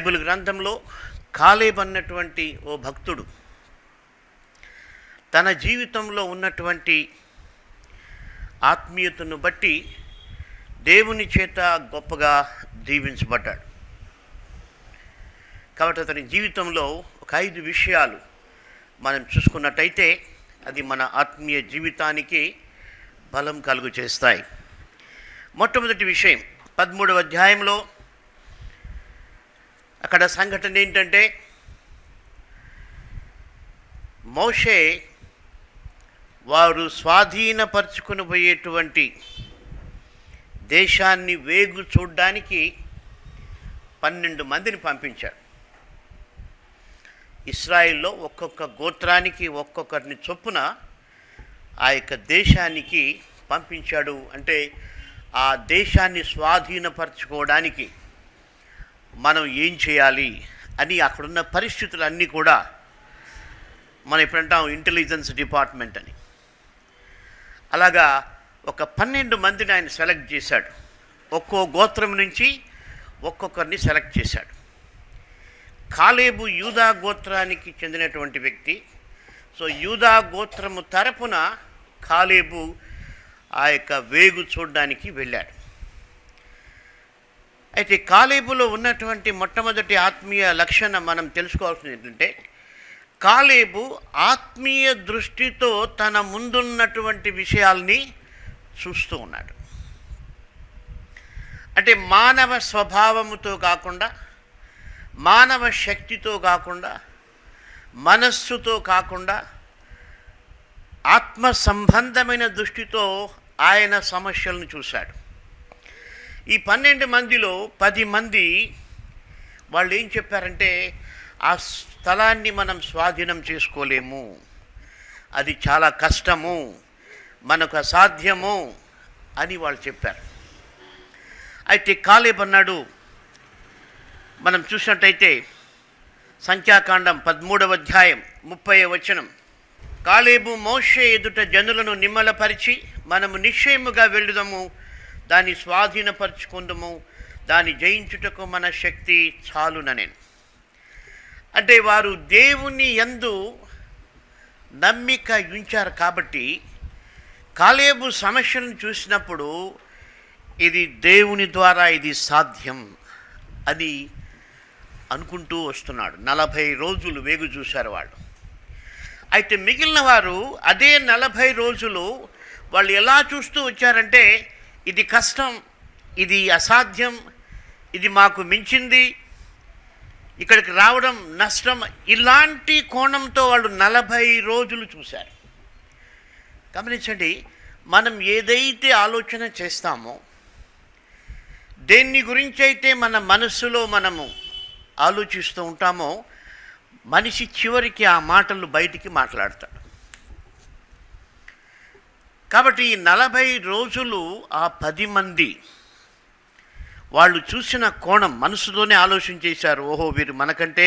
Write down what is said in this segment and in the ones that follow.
Bible గ్రంథంలో Caleb అన్నటువంటి ఓ భక్తుడు తన జీవితంలో ఉన్నటువంటి ఆత్మీయతను బట్టి దేవుని చేత గొప్పగా దీవించబడ్డాడు. కాబట్టి అతని జీవితంలో ఒక 5 విషయాలు మనం చూసుకున్నట్టయితే అది మన ఆత్మీయ జీవితానికి బలం కలుగు చేస్తాయి. మొట్టమొదటి విషయం 13వ అధ్యాయంలో అక్కడ సంఘటన ఏంటంటే, మోషే వారు స్వాధీనపరుచుకుని పోయేటువంటి దేశాన్ని వేగు చూడడానికి 12 మందిని పంపించాడు. ఇశ్రాయేల్లో ఒక్కొక్క గోత్రానికి ఒక్కొక్కరిని చొప్పున ఆ యొక్క దేశానికి పంపించాడు. అంటే ఆ దేశాన్ని స్వాధీనపరచుకోవడానికి మనం ఏం చేయాలి అని అక్కడున్న పరిస్థితులన్నీ కూడా మనం ఎప్పుడంటాం ఇంటెలిజెన్స్ డిపార్ట్మెంట్ అని, అలాగా ఒక 12 మందిని ఆయన సెలెక్ట్ చేశాడు. ఒక్కో గోత్రం నుంచి ఒక్కొక్కరిని సెలెక్ట్ చేశాడు. కాలేబు యూదా గోత్రానికి చెందినటువంటి వ్యక్తి. సో యూదా గోత్రము తరపున కాలేబు ఆ యొక్క వేగు చూడడానికి వెళ్ళాడు. అయితే కాలేబులో ఉన్నటువంటి మొట్టమొదటి ఆత్మీయ లక్షణం మనం తెలుసుకోవాల్సింది ఏంటంటే, కాలేబు ఆత్మీయ దృష్టితో తన ముందున్నటువంటి విషయాల్ని చూస్తూ ఉన్నాడు. అంటే మానవ స్వభావముతో కాకుండా, మానవ శక్తితో కాకుండా, మనస్సుతో కాకుండా ఆత్మ సంబంధమైన దృష్టితో ఆయన సమస్యలను చూశాడు. ఈ 12 మందిలో 10 మంది వాళ్ళు ఏం చెప్పారంటే, ఆ స్థలాన్ని మనం స్వాధీనం చేసుకోలేము, అది చాలా కష్టము, మనకు అసాధ్యము అని వాళ్ళు చెప్పారు. అయితే కాలేబ్ అన్నాడు, మనం చూసినట్టయితే సంఖ్యాకాండం 13వ అధ్యాయం 30వ వచనం, కాలేబు మోషే ఎదుట జనులను నిమ్మలపరిచి, మనము నిశ్చయముగా వెళ్ళుదము, దాన్ని స్వాధీనపరచుకుందాము, దాన్ని జయించుటకు మన శక్తి చాలుననేను. అంటే వారు దేవుని యందు నమ్మిక ఉంచారు కాబట్టి కాలేబు సమస్యలను చూసినప్పుడు ఇది దేవుని ద్వారా ఇది సాధ్యం అని అనుకుంటూ వస్తున్నాడు. 40 రోజులు వేగు చూశారు వాళ్ళు. అయితే మిగిలిన వారు అదే 40 రోజులు వాళ్ళు ఎలా చూస్తూ వచ్చారంటే, ఇది కష్టం, ఇది అసాధ్యం, ఇది మాకు మించింది, ఇక్కడికి రావడం నష్టం, ఇలాంటి కోణంతో వాళ్ళు 40 రోజులు చూశారు. గమనించండి, మనం ఏదైతే ఆలోచన చేస్తామో, దేన్ని గురించి అయితే మన మనస్సులో మనము ఆలోచిస్తూ ఉంటామో, మనిషి చివరికి ఆ మాటలు బయటికి మాట్లాడతాడు. కాబట్టి ఈ 40 రోజులు ఆ 10 మంది వాళ్ళు చూసిన కోణం మనసులోనే ఆలోచన చేశారు. ఓహో, వీరు మనకంటే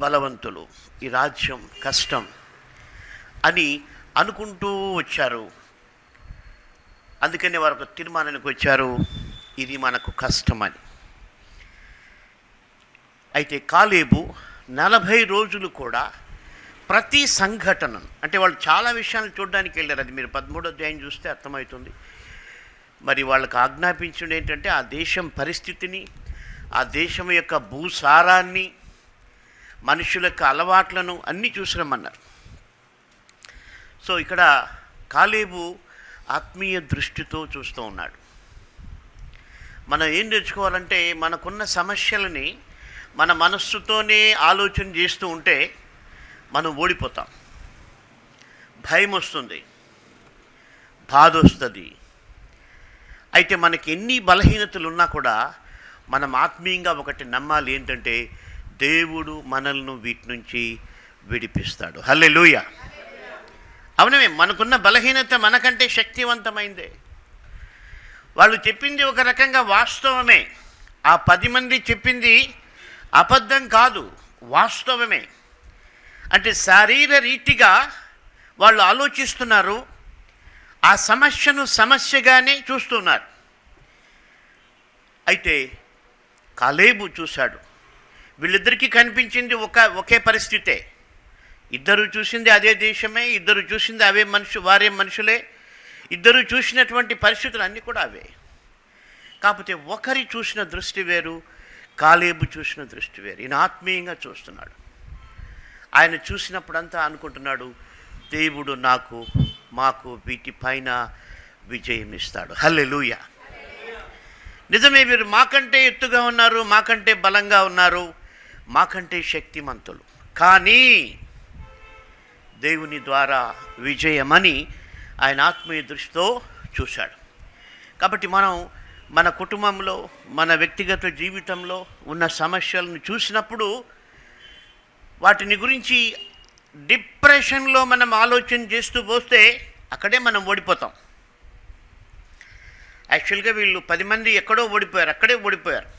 బలవంతులు, ఈ రాజ్యం కష్టం అని అనుకుంటూ వచ్చారు. అందుకని వారు ఒక తీర్మానానికి వచ్చారు, ఇది మనకు కష్టమని. అయితే కాలేబు 40 రోజులు కూడా ప్రతి సంఘటనను, అంటే వాళ్ళు చాలా విషయాలు చూడడానికి వెళ్ళారు. అది మీరు 13వ అధ్యాయం చూస్తే అర్థమవుతుంది. మరి వాళ్ళకు ఆజ్ఞాపించడం ఏంటంటే, ఆ దేశం పరిస్థితిని, ఆ దేశం యొక్క భూసారాన్ని, మనుషుల యొక్క అలవాట్లను అన్నీ చూసిరమ్మన్నారు. సో ఇక్కడ కాలేబు ఆత్మీయ దృష్టితో చూస్తూ ఉన్నాడు. మనం ఏం నేర్చుకోవాలంటే, మనకున్న సమస్యలని మన మనస్సుతోనే ఆలోచన చేస్తూ ఉంటే మనం ఓడిపోతాం. భయం వస్తుంది, బాధ వస్తుంది. అయితే మనకి ఎన్ని బలహీనతలు ఉన్నా కూడా మనం ఆత్మీయంగా ఒకటి నమ్మాలి, ఏంటంటే దేవుడు మనల్ని వీటి నుంచి విడిపిస్తాడు. హల్లెలూయా. అవునమే, మనకున్న బలహీనత మనకంటే శక్తివంతమైందే. వాళ్ళు చెప్పింది ఒక రకంగా వాస్తవమే, ఆ 10 మంది చెప్పింది అబద్ధం కాదు, వాస్తవమే. అంటే శారీర రీతిగా వాళ్ళు ఆలోచిస్తున్నారు, ఆ సమస్యను సమస్యగానే చూస్తున్నారు. అయితే కాలేబు చూశాడు, వీళ్ళిద్దరికీ కనిపించింది ఒకే పరిస్థితే. ఇద్దరు చూసింది అదే దేశమే, ఇద్దరు చూసింది అవే వారే మనుషులే, ఇద్దరు చూసినటువంటి పరిస్థితులు అన్నీ కూడా అవే. కాకపోతే ఒకరి చూసిన దృష్టి వేరు, కాలేబు చూసిన దృష్టి వేరు. ఈయన ఆత్మీయంగా చూస్తున్నాడు. ఆయన చూసినప్పుడంతా అనుకుంటున్నాడు, దేవుడు మాకు వీటిపైన విజయం ఇస్తాడు. హల్లెలూయా. నిజమే, వీరు మాకంటే ఎత్తుగా ఉన్నారు, మాకంటే బలంగా ఉన్నారు, మాకంటే శక్తిమంతులు, కానీ దేవుని ద్వారా విజయమని ఆయన ఆత్మీయ దృష్టితో చూశాడు. కాబట్టి మనం మన కుటుంబంలో, మన వ్యక్తిగత జీవితంలో ఉన్న సమస్యలను చూసినప్పుడు వాటిని గురించి డిప్రెషన్లో మనం ఆలోచన చేస్తూ పోస్తే అక్కడే మనం ఓడిపోతాం. యాక్చువల్గా వీళ్ళు 10 మంది ఎక్కడో ఓడిపోయారు, అక్కడే ఓడిపోయారు.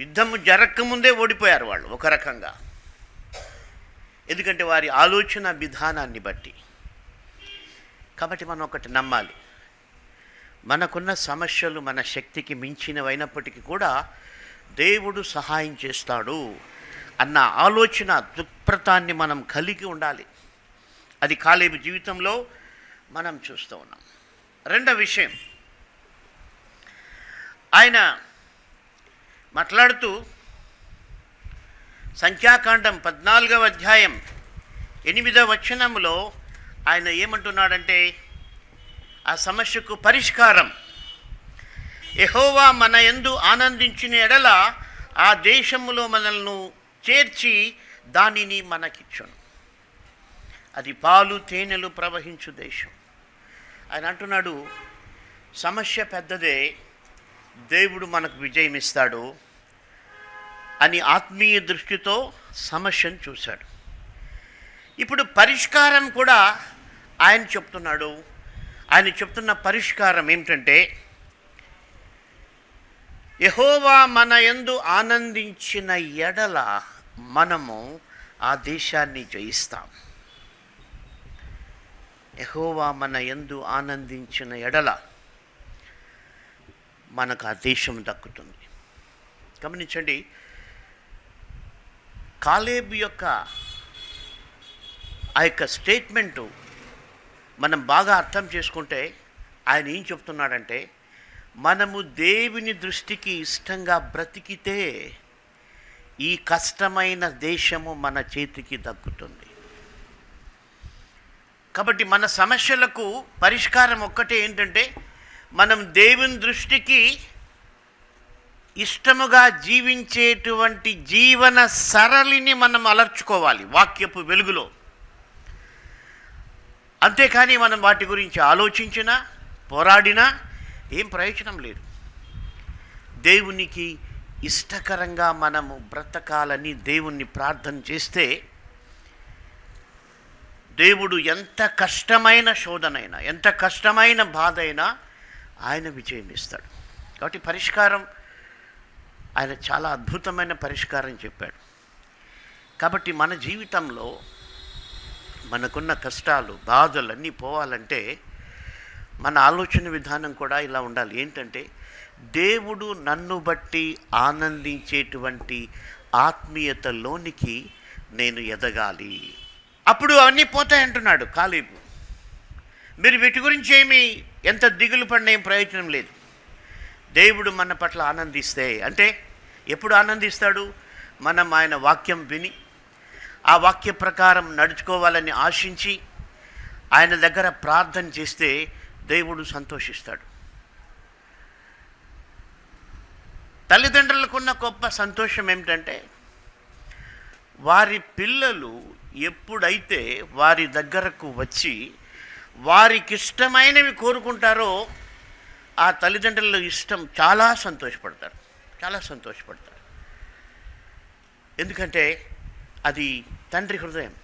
యుద్ధము జరగకముందే ఓడిపోయారు వాళ్ళు ఒక రకంగా. ఎందుకంటే వారి ఆలోచన విధానాన్ని బట్టి. కాబట్టి మనం ఒకటి నమ్మాలి, మనకున్న సమస్యలు మన శక్తికి మించినవైనప్పటికీ కూడా దేవుడు సహాయం చేస్తాడు అన్న ఆలోచన దృక్పథాన్ని మనం కలిగి ఉండాలి. అది కాలేబు జీవితంలో మనం చూస్తూ ఉన్నాం. రెండవ విషయం, ఆయన మాట్లాడుతూ సంఖ్యాకాండం 14వ అధ్యాయం 8వ వచనంలో ఆయన ఏమంటున్నాడంటే, ఆ సమస్యకు పరిష్కారం, యెహోవా మన యందు ఆనందించిన ఎడల ఆ దేశములో మనల్ని చేర్చి దానిని మనకిచ్చును. అది పాలు తేనెలు ప్రవహించు దేశం. ఆయన అంటున్నాడు, సమస్య పెద్దదే, దేవుడు మనకు విజయం ఇస్తాడు అని ఆత్మీయ దృష్టితో సమస్యను చూశాడు. ఇప్పుడు పరిష్కారం కూడా ఆయన చెప్తున్నాడు. ఆయన చెప్తున్న పరిష్కారం ఏమిటంటే, యెహోవా మన యందు ఆనందించిన ఎడల మనము ఆ దేశాన్ని జయిస్తాం. యెహోవా మన యందు ఆనందించిన ఎడల మనకు ఆ దేశం దక్కుతుంది. గమనించండి, కాలేబు యొక్క ఆ యొక్క స్టేట్మెంటు మనం బాగా అర్థం చేసుకుంటే ఆయన ఏం చెప్తున్నాడంటే, మనము దేవుని దృష్టికి ఇష్టంగా బ్రతికితే ఈ కష్టమైన దేశము మన చేతికి దక్కుతుంది. కాబట్టి మన సమస్యలకు పరిష్కారం ఒక్కటే ఏంటంటే, మనం దేవుని దృష్టికి ఇష్టముగా జీవించేటువంటి జీవన సరళిని మనం అలర్చుకోవాలి వాక్యపు వెలుగులో. అంతేకాని మనం వాటి గురించి ఆలోచించినా పోరాడినా ఏం ప్రయోజనం లేదు. దేవునికి ఇష్టకరంగా మనము బ్రతకాలని దేవుణ్ణి ప్రార్థన చేస్తే దేవుడు ఎంత కష్టమైన శోధనైనా, ఎంత కష్టమైన బాధ అయినా ఆయన విజయం ఇస్తాడు. కాబట్టి పరిష్కారం ఆయన చాలా అద్భుతమైన పరిష్కారం చెప్పాడు. కాబట్టి మన జీవితంలో మనకున్న కష్టాలు బాధలు అన్నీ పోవాలంటే మన ఆలోచన విధానం కూడా ఇలా ఉండాలి. ఏంటంటే, దేవుడు నన్ను బట్టి ఆనందించేటువంటి ఆత్మీయతలోనికి నేను ఎదగాలి. అప్పుడు అవన్నీ పోతాయంటున్నాడు కాలేబు. మీరు వీటి గురించి ఎంత దిగులు పడిన ఏం ప్రయోజనం లేదు. దేవుడు మన పట్ల ఆనందిస్తే, అంటే ఎప్పుడు ఆనందిస్తాడు? మనం ఆయన వాక్యం విని ఆ వాక్య ప్రకారం నడుచుకోవాలని ఆశించి ఆయన దగ్గర ప్రార్థన చేస్తే దేవుడు సంతోషిస్తాడు. తల్లిదండ్రులకున్న గొప్ప సంతోషం ఏమిటంటే, వారి పిల్లలు ఎప్పుడైతే వారి దగ్గరకు వచ్చి వారికి ఇష్టమైనవి కోరుకుంటారో ఆ తల్లిదండ్రుల ఇష్టం చాలా సంతోషపడతారు. ఎందుకంటే అది తండ్రి హృదయం.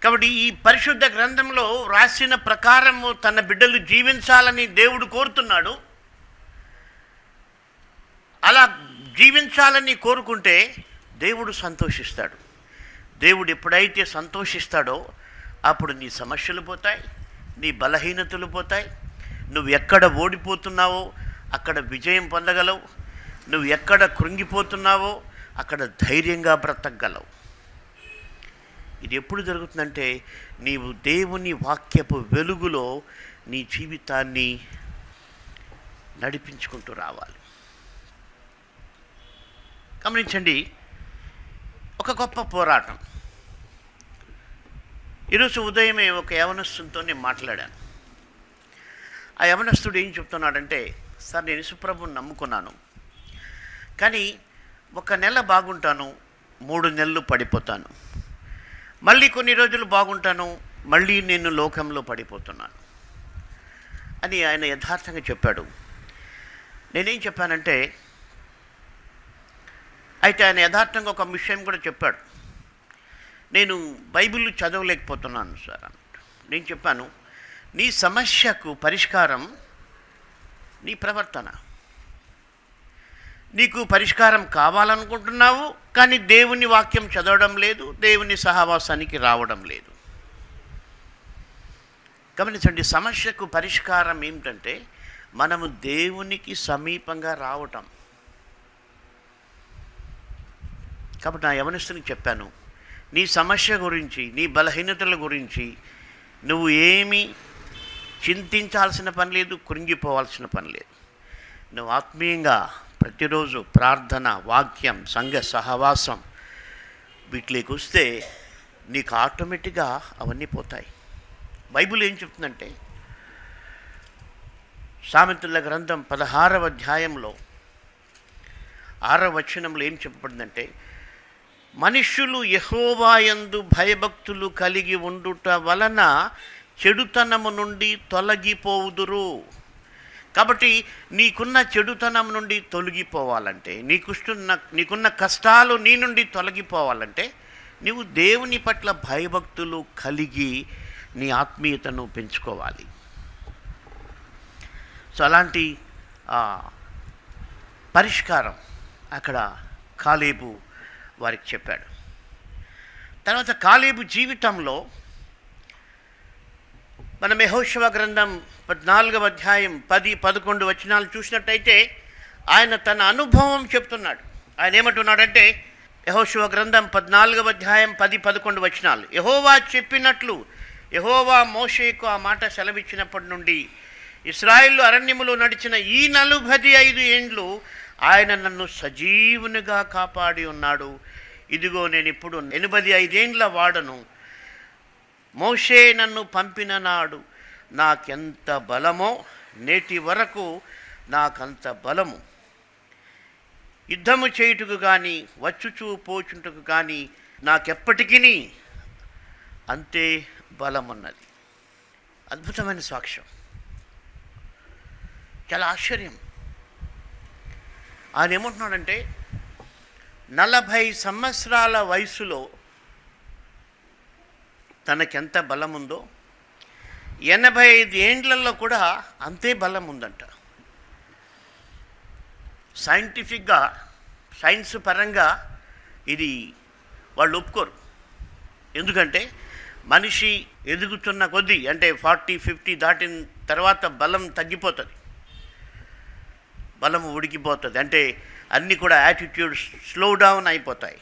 కాబట్టి ఈ పరిశుద్ధ గ్రంథంలో రాసిన ప్రకారము తన బిడ్డలు జీవించాలని దేవుడు కోరుతున్నాడు. అలా జీవించాలని కోరుకుంటే దేవుడు సంతోషిస్తాడు. దేవుడు ఎప్పుడైతే సంతోషిస్తాడో అప్పుడు నీ సమస్యలు పోతాయి, నీ బలహీనతలు పోతాయి, నువ్వు ఎక్కడ ఓడిపోతున్నావో అక్కడ విజయం పొందగలవు. నువ్వు ఎక్కడ కృంగిపోతున్నావో అక్కడ ధైర్యంగా బ్రతకగలవు. ఇది ఎప్పుడు జరుగుతుందంటే నీవు దేవుని వాక్యపు వెలుగులో నీ జీవితాన్ని నడిపించుకుంటూ రావాలి. గమనించండి, ఒక గొప్ప పోరాటం. ఈరోజు ఉదయమే ఒక యవనస్తునితో నేను మాట్లాడాను. ఆ యవనస్తుడు ఏం చెప్తున్నాడంటే, సార్ నేను యేసుప్రభువుని నమ్ముకున్నాను, కానీ 1 నెల బాగుంటాను, 3 నెలలు పడిపోతాను, మళ్ళీ కొన్ని రోజులు బాగుంటాను, మళ్ళీ నేను లోకంలో పడిపోతున్నాను అని ఆయన యథార్థంగా చెప్పాడు. నేనేం చెప్పానంటే, అయితే ఆయన యథార్థంగా ఒక విషయం కూడా చెప్పాడు, నేను బైబిల్ చదవలేకపోతున్నాను సార్ అన్నట్టు. నేను చెప్పాను, నీ సమస్యకు పరిష్కారం నీ ప్రవర్తన. నీకు పరిష్కారం కావాలనుకుంటున్నావు, కానీ దేవుని వాక్యం చదవడం లేదు, దేవుని సహవాసానికి రావడం లేదు. గమనించండి, సమస్యకు పరిష్కారం ఏమిటంటే మనము దేవునికి సమీపంగా రావటం. కాబట్టి నా యవనస్తునికి చెప్పాను, నీ సమస్య గురించి, నీ బలహీనతల గురించి నువ్వు ఏమీ చింతించాల్సిన పని లేదు, కృంగిపోవాల్సిన పని లేదు. నువ్వు ఆత్మీయంగా ప్రతిరోజు ప్రార్థన, వాక్యం, సంఘ సహవాసం వీటిలోకి వస్తే నీకు ఆటోమేటిక్గా అవన్నీ పోతాయి. బైబిల్ ఏం చెప్తుందంటే, సామెతల గ్రంథం 16వ అధ్యాయంలో 6వ వచనంలో ఏం చెప్పబడిందంటే, మనుష్యులు యెహోవాయందు భయభక్తులు కలిగి ఉండుట వలన చెడుతనము నుండి తొలగిపోవుదురు. కాబట్టి నీకున్న చెడుతనం నుండి తొలగిపోవాలంటే, నీకున్న కష్టాలు నీ నుండి తొలగిపోవాలంటే నీవు దేవుని పట్ల భయభక్తులు కలిగి నీ ఆత్మీయతను పెంచుకోవాలి. సో అలాంటి పరిష్కారం అక్కడ కాలేబు వారికి చెప్పాడు. తర్వాత కాలేబు జీవితంలో మనం యెహోషువ గ్రంథం 14వ అధ్యాయం 10-11 వచనాలు చూసినట్టయితే ఆయన తన అనుభవం చెప్తున్నాడు. ఆయన ఏమంటున్నాడంటే, యెహోషువ గ్రంథం 14వ అధ్యాయం 10-11 వచనాలు, యెహోవా చెప్పినట్లు యెహోవా మోషేకు ఆ మాట సెలవిచ్చినప్పటి నుండి ఇశ్రాయేలు అరణ్యములో నడిచిన ఈ 45 ఏండ్లు ఆయన నన్ను సజీవునిగా కాపాడి ఉన్నాడు. ఇదిగో నేను ఇప్పుడు 85 ఏండ్ల వాడను. మోషే నన్ను పంపిన నాడు నాకెంత బలమో నేటి వరకు నాకంత బలము. యుద్ధము చేయుటకు కానీ వచ్చుచూ పోచుటకు కానీ నాకెప్పటికీ అంతే బలమున్నది. అద్భుతమైన సాక్ష్యం, చాలా ఆశ్చర్యం. ఆయన ఏమంటున్నాడంటే, 40 సంవత్సరాల వయసులో తనకెంత బలం ఉందో 85 ఏండ్లలో కూడా అంతే బలం ఉందంట. సైంటిఫిక్గా, సైన్స్ పరంగా ఇది వాళ్ళు ఒప్పుకోరు. ఎందుకంటే మనిషి ఎదుగుతున్న కొద్దీ, అంటే 40-50 దాటిన తర్వాత బలం తగ్గిపోతుంది, బలము ఉడికిపోతుంది, అంటే అన్నీ కూడా యాటిట్యూడ్ స్లో డౌన్ అయిపోతాయి.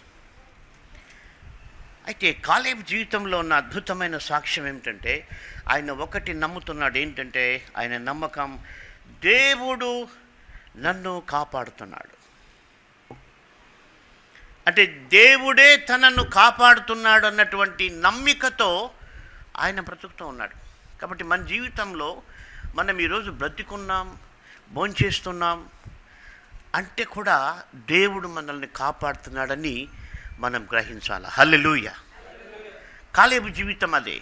అయితే కాలేబు జీవితంలో ఉన్న అద్భుతమైన సాక్ష్యం ఏమిటంటే, ఆయన ఒకటి నమ్ముతున్నాడు. ఏంటంటే ఆయన నమ్మకం, దేవుడు నన్ను కాపాడుతున్నాడు. అంటే దేవుడే తనను కాపాడుతున్నాడు అన్నటువంటి నమ్మికతో ఆయన బ్రతుకుతూ ఉన్నాడు. కాబట్టి మన జీవితంలో మనం ఈరోజు బ్రతికున్నాం, భోంచేస్తున్నాం అంటే కూడా దేవుడు మనల్ని కాపాడుతున్నాడని మనం గ్రహించాలి. హల్లెలూయా. కాలేబు జీవితం అదే,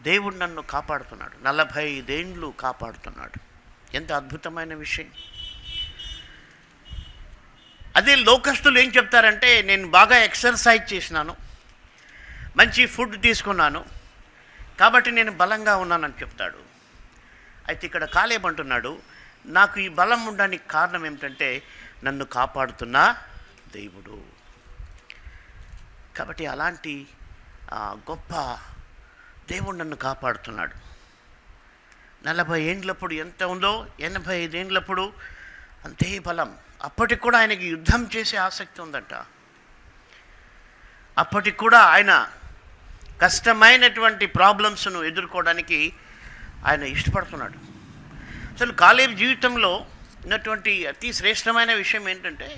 దేవుడు నన్ను కాపాడుతున్నాడు, 45 ఏండ్లు కాపాడుతున్నాడు. ఎంత అద్భుతమైన విషయం. అదే లోకస్తులు ఏం చెప్తారంటే, నేను బాగా ఎక్సర్సైజ్ చేసినాను, మంచి ఫుడ్ తీసుకున్నాను, కాబట్టి నేను బలంగా ఉన్నానని చెప్తాడు. అయితే ఇక్కడ కాలేబు అంటున్నాడు, నాకు ఈ బలం ఉండడానికి కారణం ఏమిటంటే నన్ను కాపాడుతున్న దేవుడు. కాబట్టి అలాంటి గొప్ప దేవుడు నన్ను కాపాడుతున్నాడు. 40 ఏండ్లప్పుడు ఎంత ఉందో 85 ఏండ్లప్పుడు అంతే బలం. అప్పటికి కూడా ఆయనకి యుద్ధం చేసే ఆసక్తి ఉందంట. అప్పటికి కూడా ఆయన కష్టమైనటువంటి ప్రాబ్లమ్స్ను ఎదుర్కోవడానికి ఆయన ఇష్టపడుతున్నాడు. అసలు కాలేబు జీవితంలో ఉన్నటువంటి అతి శ్రేష్టమైన విషయం ఏంటంటే,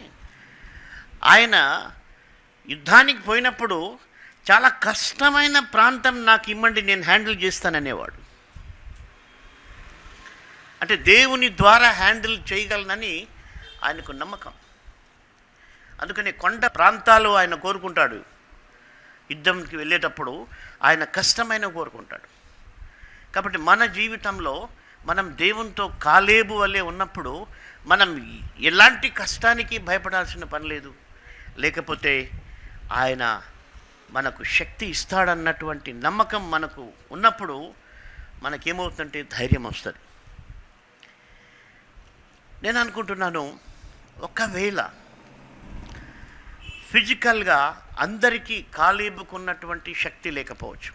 ఆయన యుద్ధానికి పోయినప్పుడు చాలా కష్టమైన ప్రాంతం నాకు ఇమ్మండి, నేను హ్యాండిల్ చేస్తాననేవాడు. అంటే దేవుని ద్వారా హ్యాండిల్ చేయగలనని ఆయనకు నమ్మకం. అందుకని కొండ ప్రాంతాలు ఆయన కోరుకుంటాడు. యుద్ధంకి వెళ్ళేటప్పుడు ఆయన కష్టమైన కోరుకుంటాడు. కాబట్టి మన జీవితంలో మనం దేవునితో కాలేబు వల్లే ఉన్నప్పుడు మనం ఎలాంటి కష్టానికి భయపడాల్సిన పని లేదు. లేకపోతే ఆయన మనకు శక్తి ఇస్తాడన్నటువంటి నమ్మకం మనకు ఉన్నప్పుడు మనకేమవుతుందంటే ధైర్యం వస్తుంది. నేను అనుకుంటున్నాను, ఒకవేళ ఫిజికల్గా అందరికీ కాలేబుకున్నటువంటి శక్తి లేకపోవచ్చు,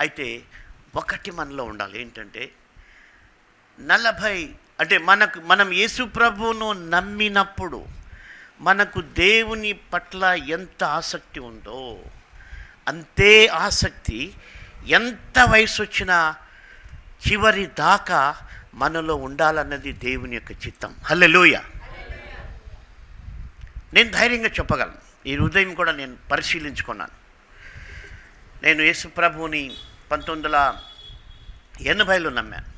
అయితే ఒకటి మనలో ఉండాలి. ఏంటంటే 40 అంటే మనం యేసు ప్రభువును నమ్మినప్పుడు మనకు దేవుని పట్ల ఎంత ఆసక్తి ఉందో అంతే ఆసక్తి ఎంత వయసు వచ్చినా చివరి దాకా మనలో ఉండాలన్నది దేవుని యొక్క చిత్తం. హల్లెలూయా. నేను ధైర్యంగా చెప్పగలను. ఈ ఉదయం కూడా నేను పరిశీలించుకున్నాను. నేను యేసు ప్రభువుని 1980లో నమ్మాను.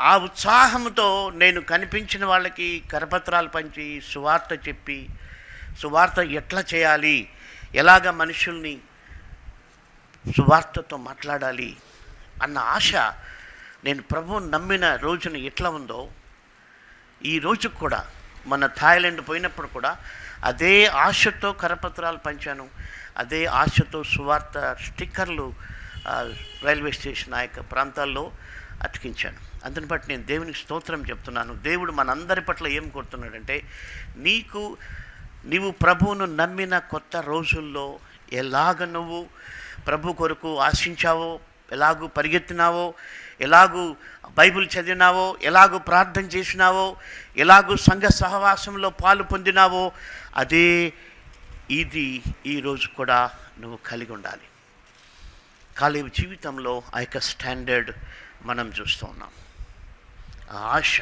ఆ ఉత్సాహంతో నేను కనిపించిన వాళ్ళకి కరపత్రాలు పంచి సువార్త చెప్పి, సువార్త ఎట్లా చేయాలి, ఎలాగ మనుషుల్ని సువార్తతో మాట్లాడాలి అన్న ఆశ నేను ప్రభువుని నమ్మిన రోజున ఎట్లా ఉందో, ఈ రోజు కూడా మన థాయిలాండ్ పోయినప్పుడు కూడా అదే ఆశతో కరపత్రాలు పంచాను, అదే ఆశతో సువార్త స్టిక్కర్లు రైల్వే స్టేషన్ ఆ యొక్క ప్రాంతాల్లో అతికించాను. అందుని బట్టి నేను దేవునికి స్తోత్రం చెప్తున్నాను. దేవుడు మనందరి పట్ల ఏం కోరుతున్నాడంటే, నీవు ప్రభువును నమ్మిన కొత్త రోజుల్లో ఎలాగ నువ్వు ప్రభు కొరకు ఆశించావో, ఎలాగూ పరిగెత్తినావో, ఎలాగూ బైబిల్ చదివినావో, ఎలాగూ ప్రార్థన చేసినావో, ఎలాగూ సంఘ సహవాసంలో పాలు పొందినావో, అదే ఇది ఈరోజు కూడా నువ్వు కలిగి ఉండాలి. కాలేబు జీవితంలో ఆ యొక్క స్టాండర్డ్ మనం చూస్తూ ఉన్నాం. ఆ ఆశ,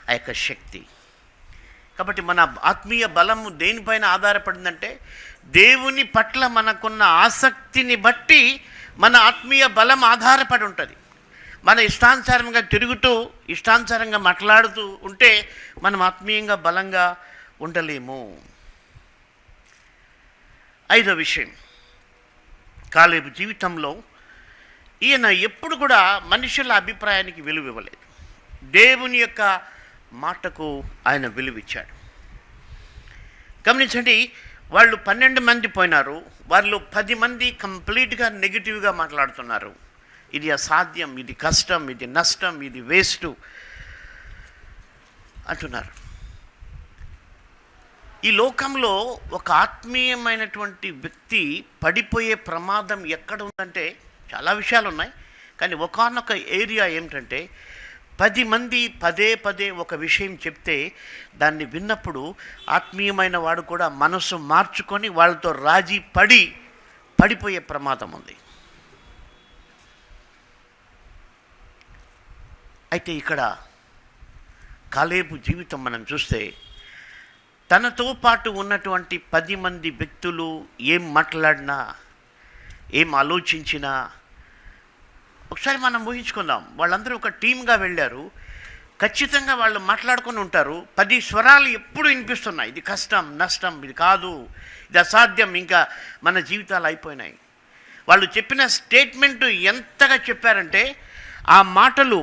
ఆ యొక్క శక్తి. కాబట్టి మన ఆత్మీయ బలము దేనిపైన ఆధారపడిందంటే, దేవుని పట్ల మనకున్న ఆసక్తిని బట్టి మన ఆత్మీయ బలం ఆధారపడి ఉంటుంది. మన ఇష్టానుసారంగా తిరుగుతూ ఇష్టానుసారంగా మాట్లాడుతూ ఉంటే మనం ఆత్మీయంగా బలంగా ఉండలేము. 5వ విషయం, కాలేబు జీవితంలో ఈయన ఎప్పుడు కూడా మనుషుల అభిప్రాయానికి విలువ ఇవ్వలేదు. దేవుని యొక్క మాటకు ఆయన విలువిచ్చాడు. గమనించండి, వాళ్ళు 12 మంది పోయినారు, వాళ్ళు 10 మంది కంప్లీట్గా నెగిటివ్గా మాట్లాడుతున్నారు. ఇది అసాధ్యం, ఇది కష్టం, ఇది నష్టం, ఇది వేస్ట్ అంటున్నారు. ఈ లోకంలో ఒక ఆత్మీయమైనటువంటి వ్యక్తి పడిపోయే ప్రమాదం ఎక్కడ ఉందంటే, చాలా విషయాలు ఉన్నాయి, కానీ ఒకానొక ఏరియా ఏమిటంటే 10 మంది పదే పదే ఒక విషయం చెప్తే దాన్ని విన్నప్పుడు ఆత్మీయమైన వాడు కూడా మనసు మార్చుకొని వాళ్ళతో రాజీ పడిపోయే ప్రమాదం ఉంది. అయితే ఇక్కడ కాలేబు జీవితం మనం చూస్తే, తనతో పాటు ఉన్నటువంటి 10 మంది వ్యక్తులు ఏం మాట్లాడినా, ఏం ఆలోచించినా, ఒకసారి మనం ఊహించుకుందాం, వాళ్ళందరూ ఒక టీమ్గా వెళ్ళారు. ఖచ్చితంగా వాళ్ళు మాట్లాడుకొని ఉంటారు. 10 స్వరాలు ఎప్పుడు వినిపిస్తున్నాయి, ఇది కష్టం, నష్టం, ఇది కాదు, ఇది అసాధ్యం, ఇంకా మన జీవితాలు అయిపోయినాయి. వాళ్ళు చెప్పిన స్టేట్మెంట్ ఎంతగా చెప్పారంటే,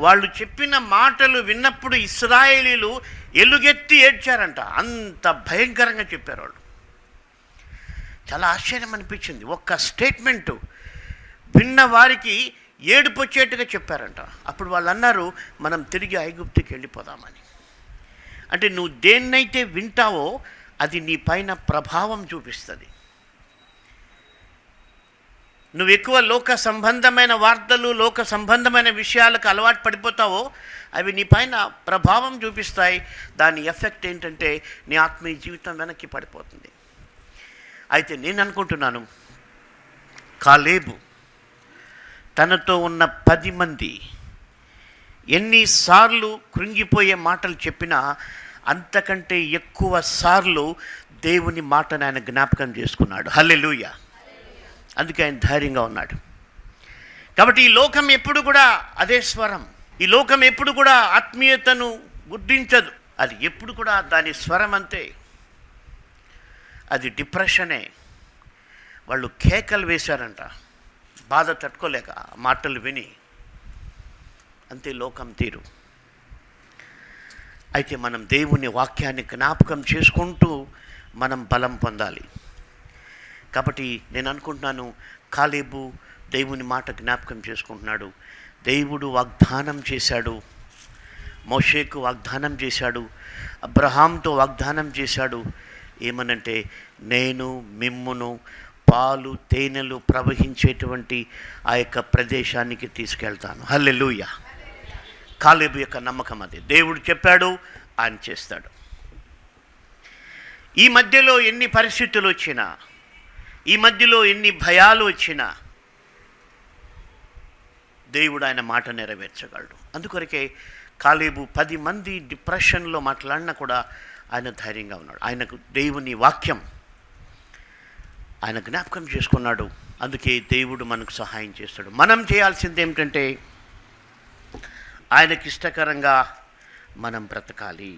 వాళ్ళు చెప్పిన మాటలు విన్నప్పుడు ఇశ్రాయేలీలు ఎలుగెత్తి ఏడ్చారంట. అంత భయంకరంగా చెప్పారు వాళ్ళు. చాలా ఆశ్చర్యం అనిపించింది. ఒక్క స్టేట్మెంటు విన్న వారికి ఏడుపు వచ్చేట్టుగా చెప్పారంట. అప్పుడు వాళ్ళు అన్నారు, మనం తిరిగి ఐగుప్తుకి వెళ్ళిపోదామని. అంటే నువ్వు దేన్నైతే వింటావో అది నీ పైన ప్రభావం చూపిస్తుంది. నువ్వు ఎక్కువ లోక సంబంధమైన వార్తలు, లోక సంబంధమైన విషయాలకు అలవాటు పడిపోతావో అవి నీ పైన ప్రభావం చూపిస్తాయి. దాని ఎఫెక్ట్ ఏంటంటే నీ ఆత్మీయ జీవితం వెనక్కి పడిపోతుంది. అయితే నేను అనుకుంటున్నాను, కాలేబు తనతో ఉన్న 10 మంది ఎన్నిసార్లు కృంగిపోయే మాటలు చెప్పినా అంతకంటే ఎక్కువ సార్లు దేవుని మాటను ఆయన జ్ఞాపకం చేసుకున్నాడు. హల్లెలూయా. అందుకే ఆయన ధైర్యంగా ఉన్నాడు. కాబట్టి ఈ లోకం ఎప్పుడు కూడా అదే స్వరం, ఈ లోకం ఎప్పుడు కూడా ఆత్మీయతను గుర్తించదు. అది ఎప్పుడు కూడా దాని స్వరం అంతే, అది డిప్రెషనే. వాళ్ళు కేకలు వేశారంట బాధ తట్టుకోలేక మాటలు విని. అంతే లోకం తీరు. అయితే మనం దేవుని వాక్యాన్ని జ్ఞాపకం చేసుకుంటూ మనం బలం పొందాలి. కాబట్టి నేను అనుకుంటున్నాను, కాలేబు దేవుని మాట జ్ఞాపకం చేసుకుంటున్నాడు. దేవుడు వాగ్దానం చేశాడు, మోషేకు వాగ్దానం చేశాడు, అబ్రహాంతో వాగ్దానం చేశాడు. ఏమనంటే, నేను మిమ్మును పాలు తేనెలు ప్రవహించేటువంటి ఆ యొక్క ప్రదేశానికి తీసుకెళ్తాను. హల్లెలూయా. కాలేబు యొక్క నమ్మకం అది. దేవుడు చెప్పాడు, ఆయన చేస్తాడు. ఈ మధ్యలో ఎన్ని పరిస్థితులు వచ్చినా, ఈ మధ్యలో ఎన్ని భయాలు వచ్చినా దేవుడు ఆయన మాట నెరవేర్చగలడు. అందుకొరకే కాలేబు 10 మంది డిప్రెషన్లో మాట్లాడినా కూడా ఆయన ధైర్యంగా ఉన్నాడు. ఆయనకు దేవుని వాక్యం ఆయన జ్ఞాపకం చేసుకున్నాడు. అందుకే దేవుడు మనకు సహాయం చేస్తాడు. మనం చేయాల్సింది ఏమిటంటే, ఆయనకి ఇష్టకరంగా మనం బ్రతకాలి.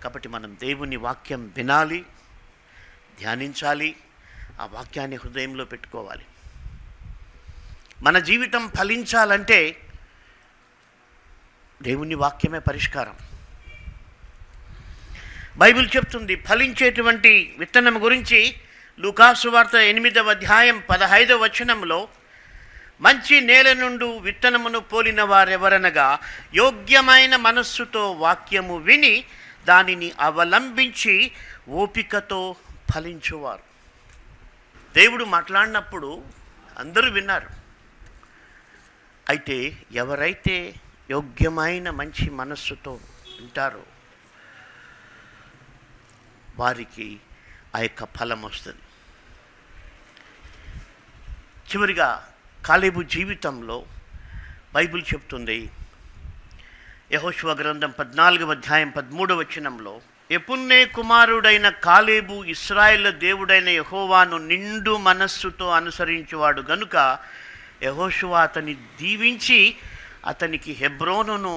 కాబట్టి మనం దేవుని వాక్యం వినాలి, ధ్యానించాలి, ఆ వాక్యాన్ని హృదయంలో పెట్టుకోవాలి. మన జీవితం ఫలించాలంటే దేవుని వాక్యమే పరిష్కారం. బైబిల్ చెప్తుంది ఫలించేటువంటి విత్తనం గురించి. లూకాసు వార్త 8వ అధ్యాయం 15వ వచనంలో, మంచి నేల నుండి విత్తనమును పోలిన వారెవరనగా, యోగ్యమైన మనస్సుతో వాక్యము విని దానిని అవలంబించి ఓపికతో ఫలించువారు. దేవుడు మాట్లాడినప్పుడు అందరూ విన్నారు. అయితే ఎవరైతే యోగ్యమైన మంచి మనస్సుతో వింటారో వారికి ఆ యొక్క ఫలం వస్తుంది. చివరిగా కాలేబు జీవితంలో బైబిల్ చెప్తుంది, యెహోషువ గ్రంథం 14వ అధ్యాయం 13వ వచనంలో, యెఫున్నె కుమారుడైన కాలేబు ఇశ్రాయేలు దేవుడైన యెహోవాను నిండు మనస్సుతో అనుసరించువాడు గనుక యెహోషువ అతన్ని దీవించి అతనికి హెబ్రోనును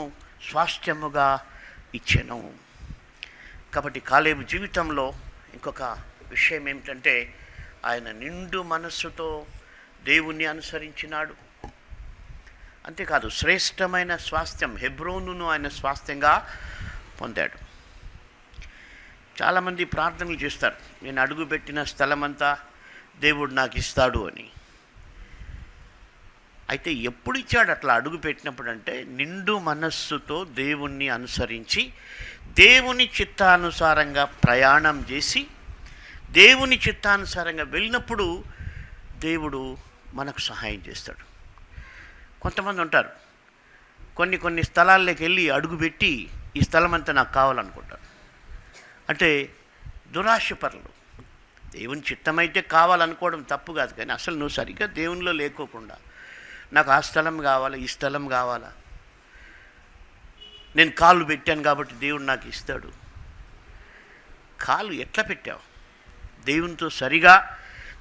స్వాస్థ్యముగా ఇచ్చెను. కాబట్టి కాలేబు జీవితంలో ఇంకొక విషయం ఏమిటంటే, ఆయన నిండు మనస్సుతో దేవుణ్ణి అనుసరించినాడు. అంతేకాదు, శ్రేష్టమైన స్వాస్థ్యం హెబ్రోనును ఆయన స్వాస్థ్యంగా పొందాడు. చాలామంది ప్రార్థనలు చేస్తారు, నేను అడుగుపెట్టిన స్థలమంతా దేవుడు నాకు ఇస్తాడు అని. అయితే ఎప్పుడు ఇచ్చాడు అట్లా అడుగు పెట్టినప్పుడు అంటే, నిండు మనస్సుతో దేవుణ్ణి అనుసరించి దేవుని చిత్తానుసారంగా ప్రయాణం చేసి దేవుని చిత్తానుసారంగా వెళ్ళినప్పుడు దేవుడు మనకు సహాయం చేస్తాడు. కొంతమంది ఉంటారు, కొన్ని స్థలాల్లోకి వెళ్ళి అడుగుపెట్టి ఈ స్థలం అంతా నాకు కావాలనుకుంటారు. అంటే దురాశపరులు. దేవుని చిత్తమైతే కావాలనుకోవడం తప్పు కాదు, కానీ అసలు నువ్వు సరిగ్గా దేవునిలో లేకోకుండా నాకు ఆ స్థలం కావాలా, ఈ స్థలం కావాలా, నేను కాళ్ళు పెట్టాను కాబట్టి దేవుడు నాకు ఇస్తాడు. కాళ్ళు ఎట్లా పెట్టావు? దేవునితో సరిగా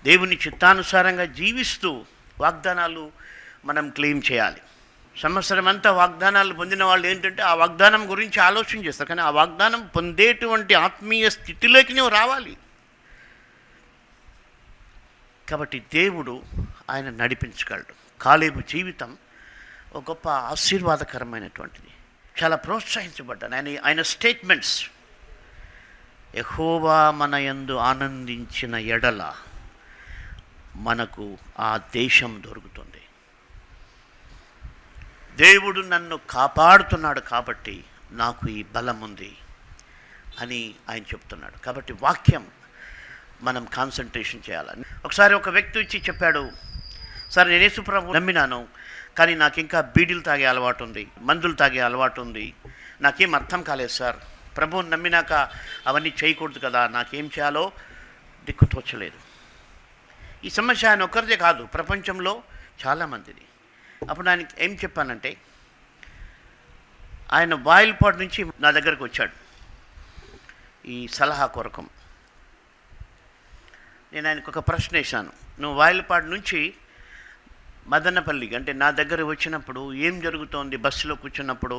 దేవుని చిత్తానుసారంగా జీవిస్తూ వాగ్దానాలు మనం క్లెయిమ్ చేయాలి. సంవత్సరం అంతా వాగ్దానాలు పొందిన వాళ్ళు ఏంటంటే ఆ వాగ్దానం గురించి ఆలోచన చేస్తారు, కానీ ఆ వాగ్దానం పొందేటువంటి ఆత్మీయ స్థితిలోకి నువ్వు రావాలి. కాబట్టి దేవుడు ఆయన నడిపించగలడు. కాలేబు జీవితం ఒక గొప్ప ఆశీర్వాదకరమైనటువంటిది. చాలా ప్రోత్సహించబడ్డాను ఆయన స్టేట్మెంట్స్. యెహోవా మన యందు ఆనందించిన ఎడల మనకు ఆ దేశం దొరుకుతుంది. దేవుడు నన్ను కాపాడుతున్నాడు కాబట్టి నాకు ఈ బలం ఉంది అని ఆయన చెప్తున్నాడు. కాబట్టి వాక్యం మనం కాన్సన్ట్రేషన్ చేయాలని. ఒకసారి ఒక వ్యక్తి వచ్చి చెప్పాడు, సార్ నేను యేసు ప్రభువుని నమ్మినాను, కానీ నాకు ఇంకా బీడీలు తాగే అలవాటు ఉంది, మందులు తాగే అలవాటు ఉంది, నాకేం అర్థం కాలేదు సార్. ప్రభువుని నమ్మినాక అవన్నీ చేయకూడదు కదా, నాకేం చేయాలో దిక్కు తోచలేదు. ఈ సమస్య ఆయన ఒక్కరిదే కాదు, ప్రపంచంలో చాలామందిది. అప్పుడు ఆయనకి ఏం చెప్పానంటే, ఆయన వాయిల్పాడు నుంచి నా దగ్గరకు వచ్చాడు ఈ సలహా కొరకు. నేను ఆయనకు ఒక ప్రశ్న వేశాను, నువ్వు వాయిల్పాడు నుంచి మదనపల్లి అంటే నా దగ్గర వచ్చినప్పుడు ఏం జరుగుతోంది? బస్సులో కూర్చున్నప్పుడు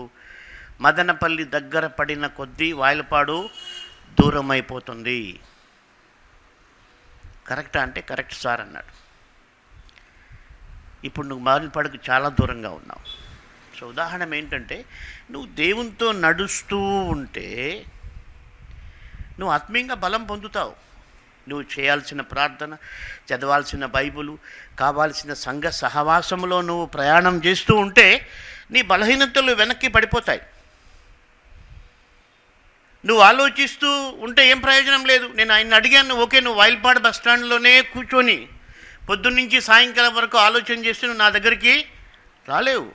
మదనపల్లి దగ్గర పడిన కొద్దీ వాయిల్పాడు దూరం అయిపోతుంది. కరెక్టా అంటే కరెక్ట్ సార్ అన్నాడు. ఇప్పుడు నువ్వు మదనపల్లికి చాలా దూరంగా ఉన్నావు. సో ఉదాహరణ ఏంటంటే, నువ్వు దేవునితో నడుస్తూ ఉంటే నువ్వు ఆత్మీయంగా బలం పొందుతావు. నువ్వు చేయాల్సిన ప్రార్థన, చదవాల్సిన బైబిలు, కావాల్సిన సంఘ సహవాసంలో నువ్వు ప్రయాణం చేస్తూ ఉంటే నీ బలహీనతలు వెనక్కి పడిపోతాయి. నువ్వు ఆలోచిస్తూ ఉంటే ఏం ప్రయోజనం లేదు. నేను ఆయన అడిగాను, ఓకే నువ్వు వాయిల్పాడు బస్ స్టాండ్లోనే కూర్చొని పొద్దున్నుంచి సాయంకాలం వరకు ఆలోచన చేస్తే నువ్వు నా దగ్గరికి రాలేవు.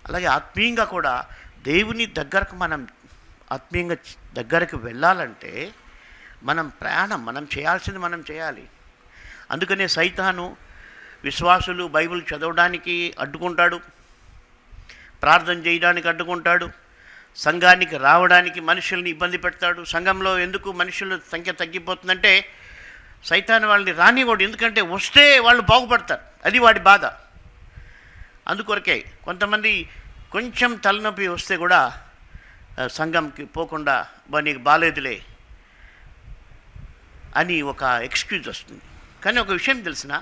అలాగే ఆత్మీయంగా కూడా దేవుని దగ్గరకు మనం ఆత్మీయంగా దగ్గరకు వెళ్ళాలంటే మనం చేయాల్సింది మనం చేయాలి. అందుకనే సైతాను విశ్వాసులు బైబిల్ చదవడానికి అడ్డుకుంటాడు, ప్రార్థన చేయడానికి అడ్డుకుంటాడు, సంఘానికి రావడానికి మనుషుల్ని ఇబ్బంది పెడతాడు. సంఘంలో ఎందుకు మనుషుల సంఖ్య తగ్గిపోతుందంటే సైతాను వాళ్ళని రానివ్వడు, ఎందుకంటే వస్తే వాళ్ళు బాగుపడతారు, అది వాడి బాధ. అందుకొరకే కొంతమంది కొంచెం తలనొప్పి వస్తే కూడా సంఘంకి పోకుండా నీకు బాలేదులే అని ఒక ఎక్స్క్యూజ్ వస్తుంది. కానీ ఒక విషయం తెలిసిన,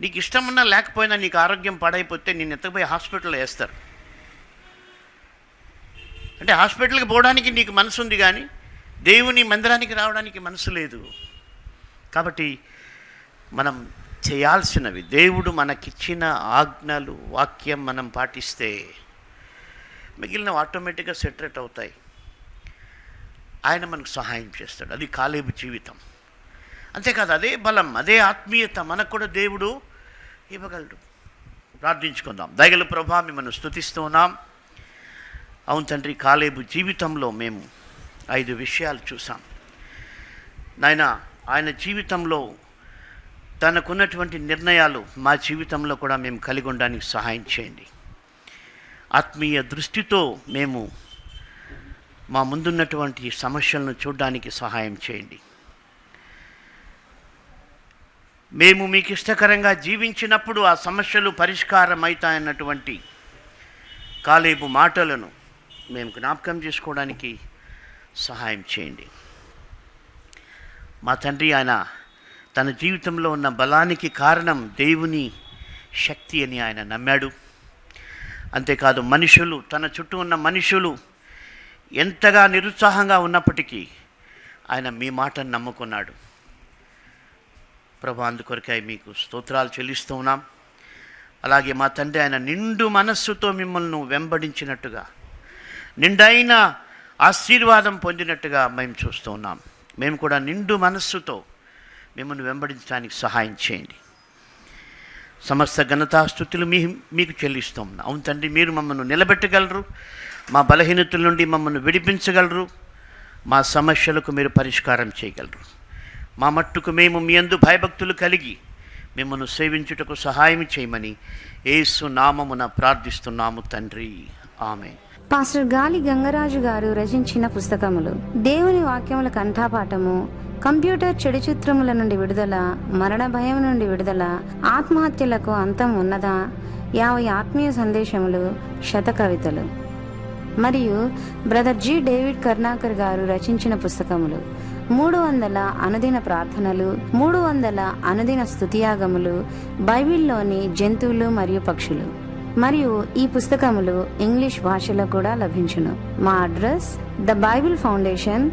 నీకు ఇష్టమన్నా లేకపోయినా నీకు ఆరోగ్యం పాడైపోతే నేను ఎత్తకపోయి హాస్పిటల్లో వేస్తారు. అంటే హాస్పిటల్కి పోవడానికి నీకు మనసు ఉంది, కానీ దేవుని మందిరానికి రావడానికి మనసు లేదు. కాబట్టి మనం చేయాల్సినవి, దేవుడు మనకిచ్చిన ఆజ్ఞలు, వాక్యం మనం పాటిస్తే మిగిలిన ఆటోమేటిక్గా సెటరేట్ అవుతాయి. ఆయన మనకు సహాయం చేస్తాడు. అది కాలేబు జీవితం. అంతేకాదు, అదే బలం, అదే ఆత్మీయత మనకు కూడా దేవుడు ఇవ్వగలడు. ప్రార్థించుకుందాం. దయగల ప్రభువా, మిమ్మల్ని స్తుతిస్తూ ఉన్నాం. అవును తండ్రి, కాలేబు జీవితంలో మేము 5 విషయాలు చూసాం నాయన. ఆయన జీవితంలో తనకున్నటువంటి నిర్ణయాలు మా జీవితంలో కూడా మేము కలిగి ఉండడానికి సహాయం చేయండి. ఆత్మీయ దృష్టితో మేము మా ముందున్నటువంటి సమస్యలను చూడడానికి సహాయం చేయండి. మేము మీకు ఇష్టకరంగా జీవించినప్పుడు ఆ సమస్యలు పరిష్కారం అవుతాయన్నటువంటి కాలేబు మాటలను మేము జ్ఞాపకం చేసుకోవడానికి సహాయం చేయండి. మా తండ్రి, ఆయన తన జీవితంలో ఉన్న బలానికి కారణం దేవుని శక్తి అని ఆయన నమ్మాడు. అంతేకాదు, మనుషులు, తన చుట్టూ ఉన్న మనుషులు ఎంతగా నిరుత్సాహంగా ఉన్నప్పటికీ ఆయన మీ మాటను నమ్ముకున్నాడు. ప్రభు, అందుకొరకై మీకు స్తోత్రాలు చెల్లిస్తూ ఉన్నాం. అలాగే మా తండ్రి, ఆయన నిండు మనస్సుతో మిమ్మల్ని వెంబడించినట్టుగా, నిండైన ఆశీర్వాదం పొందినట్టుగా మేము చూస్తూ ఉన్నాం. మేము కూడా నిండు మనస్సుతో మిమ్మల్ని వెంబడించడానికి సహాయం చేయండి. సమస్త ఘనతాస్తుతులు మీకు చెల్లిస్తాం. అవును తండ్రి, మీరు మమ్మల్ని నిలబెట్టగలరు, మా బలహీనతల నుండి మమ్మల్ని విడిపించగలరు, మా సమస్యలకు మీరు పరిష్కారం చేయగలరు. మా మట్టుకు మేము మీ యందు భయభక్తులు కలిగి మిమ్మల్ని సేవించుటకు సహాయం చేయమని యేసు నామమున ప్రార్థిస్తున్నాము తండ్రి, ఆమేన్. పాస్టర్ గాలి గంగరాజు గారు రచించిన పుస్తకములు: దేవుని వాక్యముల కంఠాపాఠము, కంప్యూటర్ చెడు చిత్రముల నుండి విడుదల, మరణ భయం నుండి విడుదల, ఆత్మహత్యలకు అంతం ఉన్నదా, 50 ఆత్మీయ సందేశములు, శతకవితలు. మరియు బ్రదర్ జి. డేవిడ్ కర్ణాకర్ గారు రచించిన పుస్తకములు: 300 అనుదిన ప్రార్థనలు, 300 అనుదిన స్తుతియాగములు, బైబిల్లోని జంతువులు మరియు పక్షులు. మరియు ఈ పుస్తకములు ఇంగ్లీష్ భాషలో కూడా లభించును. మా address: the Bible foundation,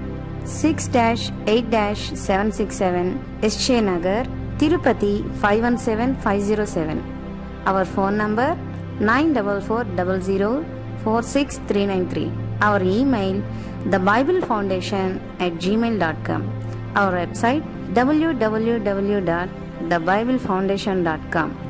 6-8-767 SJ Nagar, Tirupati 517507. Our phone number 9440046393. Our email thebiblefoundation@gmail.com. Our website www.thebiblefoundation.com.